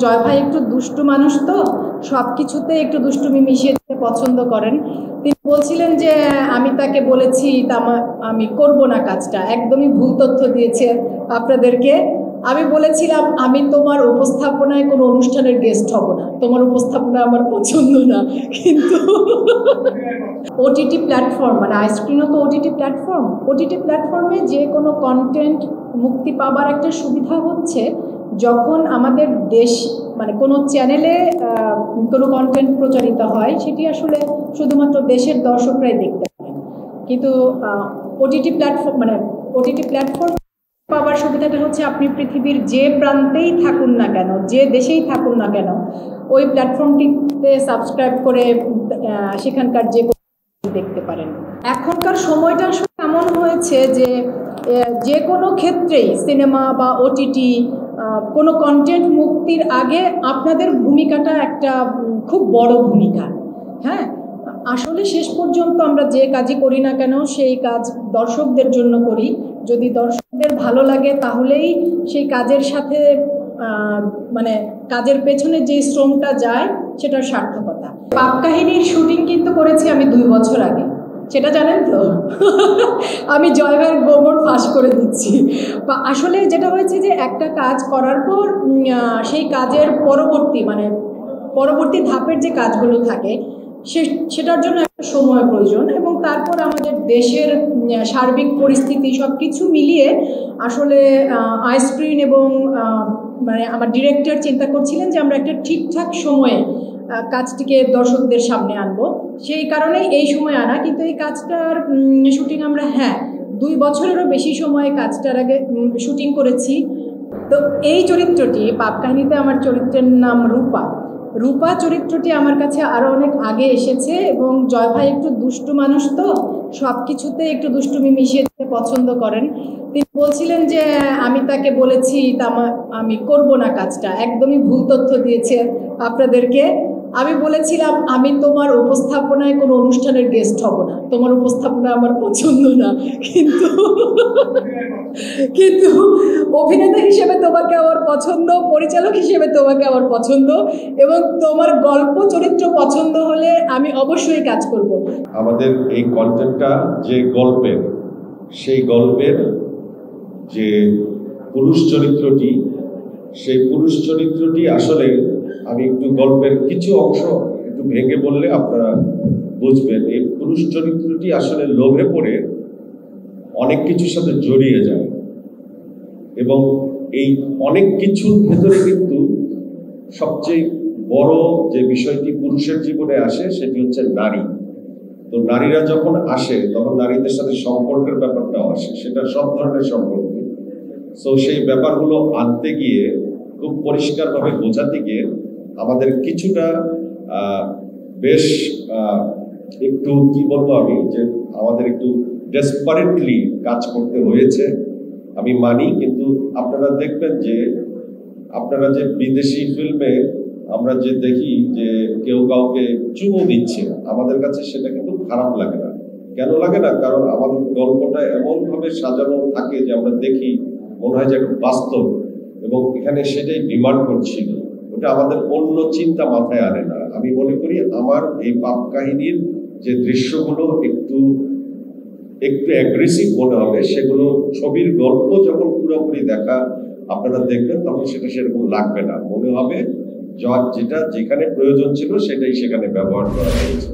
জয় ভাই একটু দুষ্টু মানুষ, তো সবকিছুতে একটু দুষ্টুমি মিশিয়ে দিতে পছন্দ করেন। তিনি বলছিলেন যে আমি তাকে বলেছি আমি করব না কাজটা, একদমই ভুল তথ্য দিয়েছে আপনাদেরকে। আমি বলেছিলাম আমি তোমার উপস্থাপনায় কোনো অনুষ্ঠানের গেস্ট হব না, তোমার উপস্থাপনা আমার পছন্দ না। কিন্তু ওটিটি প্ল্যাটফর্ম মানে আইসক্রিনও তো ওটিটি প্ল্যাটফর্মে যে কোনো কন্টেন্ট মুক্তি পাবার একটা সুবিধা হচ্ছে যখন আমাদের দেশ মানে কোনো চ্যানেলে কোনো কন্টেন্ট প্রচারিত হয় সেটি আসলে শুধুমাত্র দেশের দর্শকরাই দেখতে পারেন। কিন্তু ওটিটি প্ল্যাটফর্ম পাওয়ার সুবিধাটা হচ্ছে আপনি পৃথিবীর যে প্রান্তেই থাকুন না কেন, যে দেশেই থাকুন না কেন, ওই প্ল্যাটফর্মটিতে সাবস্ক্রাইব করে সেখানকার দেখতে পারেন। এখনকার সময়টা আসলে এমন হয়েছে যে যে কোনো ক্ষেত্রেই সিনেমা বা ওটিটি কোনো কন্টেন্ট মুক্তির আগে আপনাদের ভূমিকাটা একটা খুব বড় ভূমিকা। হ্যাঁ, আসলে শেষ পর্যন্ত আমরা যে কাজই করি না কেন সেই কাজ দর্শকদের জন্য করি। যদি দর্শকদের ভালো লাগে তাহলেই সেই কাজের সাথে মানে কাজের পেছনে যে শ্রমটা যায় সেটার সার্থকতা। পাপ কাহিনীর শুটিং কিন্তু করেছি আমি 2 বছর আগে, সেটা জানেন তো। আমি জয় ভাইয়ের গোবর ফাঁস করে দিচ্ছি। বা আসলে যেটা হয়েছে যে একটা কাজ করার পর সেই কাজের পরবর্তী ধাপের যে কাজগুলো থাকে সেটার জন্য একটা সময় প্রয়োজন, এবং তারপর আমাদের দেশের সার্বিক পরিস্থিতি সব কিছু মিলিয়ে আসলে আইস্ক্রিন এবং মানে আমার ডিরেক্টর চিন্তা করছিলেন যে আমরা একটা ঠিকঠাক সময়ে কাজটিকে দর্শকদের সামনে আনবো, সেই কারণেই এই সময় আনা। কিন্তু এই কাজটার শুটিং আমরা 2 বছরেরও বেশি সময় কাজটার আগে শুটিং করেছি। তো এই চরিত্রটি পাপ কাহিনীতে আমার চরিত্রের নাম রূপা চরিত্রটি আমার কাছে আরও অনেক আগে এসেছে, এবং জয় ভাই একটু দুষ্টু মানুষ, তো সব কিছুতে একটু দুষ্টুমি মিশিয়ে দিতে পছন্দ করেন। তিনি বলছিলেন যে আমি তাকে বলেছি আমি করব না কাজটা, একদমই ভুল তথ্য দিয়েছে আপনাদেরকে। আমি বলেছিলাম আমি তোমার উপস্থাপনায় কোনো অনুষ্ঠানের গেস্ট হব না, তোমার উপস্থাপনা আমার পছন্দ না। কিন্তু কিন্তু অভিনেতা হিসেবে তোমাকে আমার পছন্দ, পরিচালক হিসেবে তোমাকে আমার পছন্দ, এবং তোমার গল্প চরিত্র পছন্দ হলে আমি অবশ্যই কাজ করব। আমাদের এই কন্টেন্টটা যে গল্পের, সেই গল্পের যে পুরুষ চরিত্রটি, সেই পুরুষ চরিত্রটি আসলে আমি একটু গল্পের কিছু অংশ একটু ভেঙে বললে আপনারা বুঝবেন। এই পুরুষ চরিত্রটি আসলে লোভে পড়ে অনেক কিছুর সাথে জড়িয়ে যায়, এবং এই অনেক কিছুর ভেতরে কিন্তু সবচেয়ে বড় যে বিষয়টি পুরুষের জীবনে আসে সেটি হচ্ছে নারী। তো নারীরা যখন আসে তখন নারীদের সাথে সম্পর্কের ব্যাপারটাও আসে, সেটা সব ধরনের সম্পর্ক। তো সেই ব্যাপারগুলো আনতে গিয়ে, খুব পরিষ্কারভাবে বোঝাতে গিয়ে আমাদের কিছুটা বেশ একটু কি বলবো আমি, যে আমাদের একটু ডেসপারেটলি কাজ করতে হয়েছে আমি মানি। কিন্তু আপনারা দেখবেন যে আপনারা যে বিদেশি ফিল্মে আমরা যে দেখি যে কেউ কাউকে চুমু দিচ্ছে, আমাদের কাছে সেটা কিন্তু খারাপ লাগে না। কেন লাগে না? কারণ আমাদের গল্পটা এমনভাবে সাজানো থাকে যে আমরা দেখি মনে হয় যে একটা বাস্তব, এবং এখানে সেটাই ডিমান্ড করছিল। ওটা আমাদের অন্য চিন্তা মাথায় আনে না। আমি মনে করি আমার এই পাপ কাহিনীর যে দৃশ্যগুলো একটু অ্যাগ্রেসিভ মনে হবে, সেগুলো ছবির গল্প যখন পুরোপুরি দেখা আপনারা দেখবেন তখন সেটা সেরকম লাগবে না, মনে হবে যেটা যেখানে প্রয়োজন ছিল সেটাই সেখানে ব্যবহার করা হয়েছে।